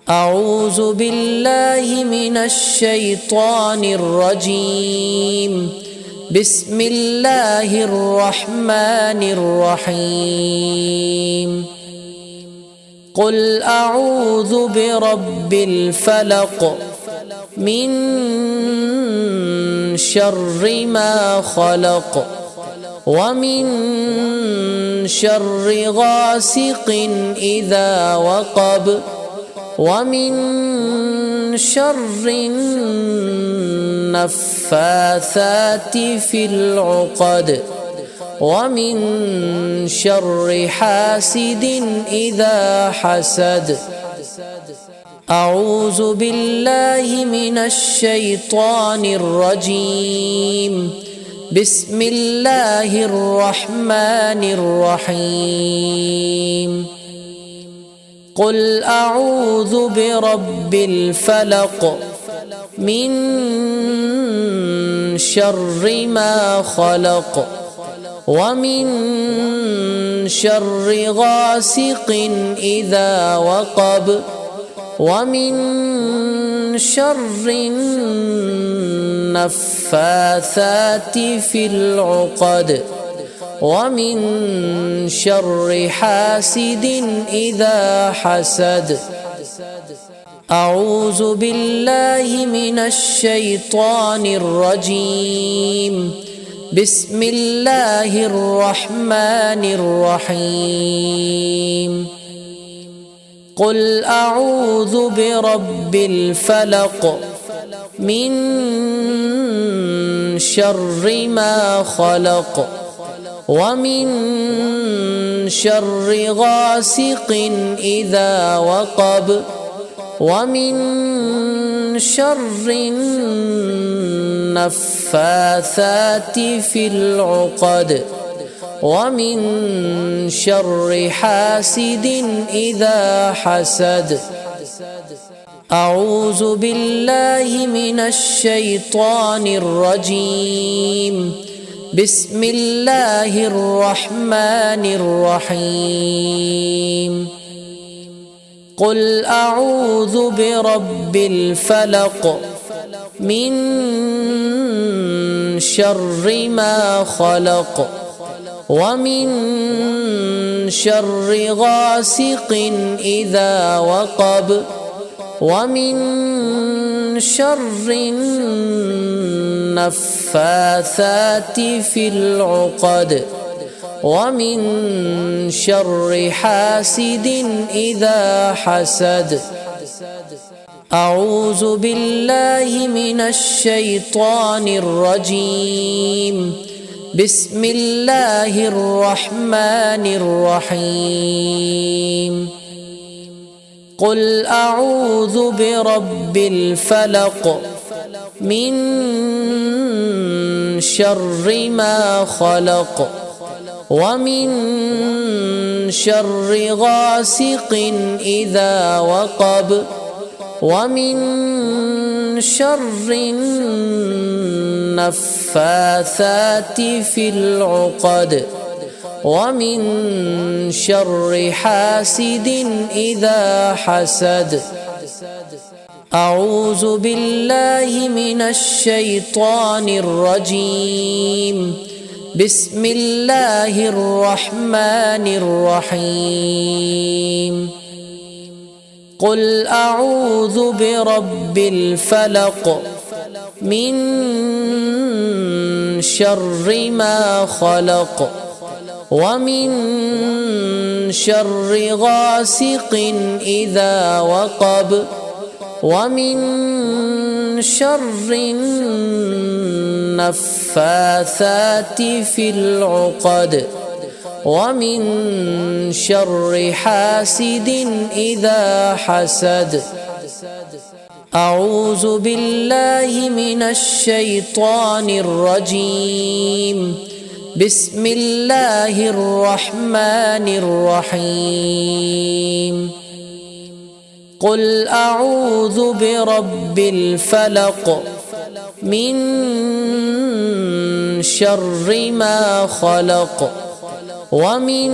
أعوذ بالله من الشيطان الرجيم. بسم الله الرحمن الرحيم. قل أعوذ برب الفلق من شر ما خلق ومن شر غاسق إذا وقب ومن شر النفاثات في العقد ومن شر حاسد إذا حسد. أعوذ بالله من الشيطان الرجيم. بسم الله الرحمن الرحيم. قل أعوذ برب الفلق من شر ما خلق ومن شر غاسق إذا وقب ومن شر النفاثات في العقد ومن شر حاسد إذا حسد. أعوذ بالله من الشيطان الرجيم. بسم الله الرحمن الرحيم. قل أعوذ برب الفلق من شر ما خلق ومن شر غاسق إذا وقب ومن شر النفاثات في العقد ومن شر حاسد إذا حسد. أعوذ بالله من الشيطان الرجيم. بسم الله الرحمن الرحيم. قل أعوذ برب الفلق من شر ما خلق ومن شر غاسق إذا وقب ومن شر النفاثات في العقد ومن شر حاسد إذا حسد. أعوذ بالله من الشيطان الرجيم. بسم الله الرحمن الرحيم. قل أعوذ برب الفلق من شر ما خلق ومن شر غاسق إذا وقب ومن شر النفاثات في العقد ومن شر حاسد إذا حسد. أعوذ بالله من الشيطان الرجيم. بسم الله الرحمن الرحيم. قل أعوذ برب الفلق من شر ما خلق ومن شر غاسق إذا وقب ومن شر النفاثات في العقد ومن شر حاسد إذا حسد. أعوذ بالله من الشيطان الرجيم. بسم الله الرحمن الرحيم. قل أعوذ برب الفلق من شر ما خلق ومن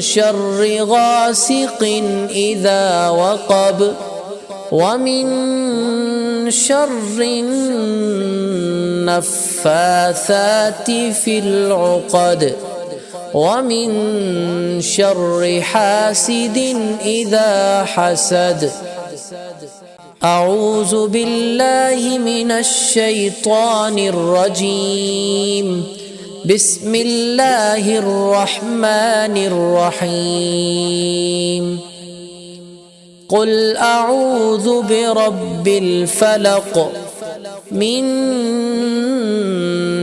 شر غاسق إذا وقب ومن شر النفاثات في العقد ومن شر حاسد إذا حسد. أعوذ بالله من الشيطان الرجيم. بسم الله الرحمن الرحيم. قل أعوذ برب الفلق من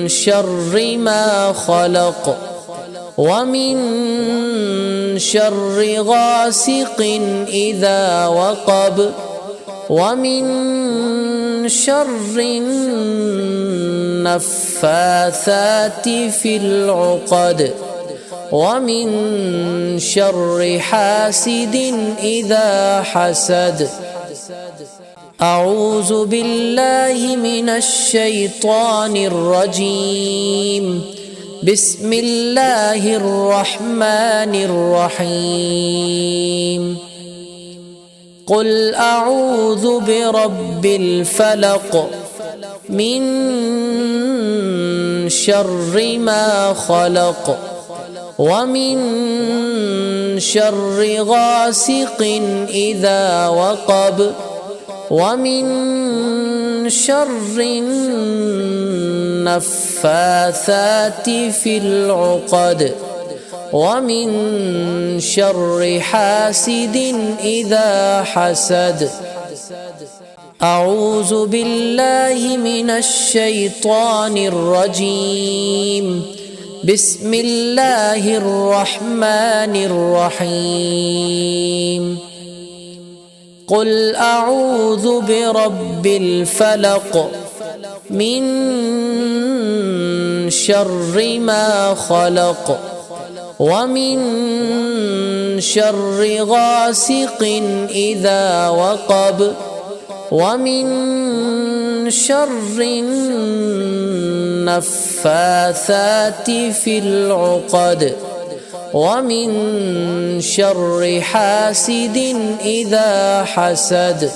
شر ما خلق ومن شر غاسق إذا وقب ومن شر النفاثات في العقد ومن شر حاسد إذا حسد. أعوذ بالله من الشيطان الرجيم. بسم الله الرحمن الرحيم. قل أعوذ برب الفلق من شر ما خلق ومن شر غاسق إذا وقب ومن شر النفاثات في العقد ومن شر حاسد إذا حسد. أعوذ بالله من الشيطان الرجيم. بسم الله الرحمن الرحيم. قل أعوذ برب الفلق من شر ما خلق ومن شر غاسق إذا وقب ومن شر النفاثات في العقد ومن شر حاسد إذا حسد.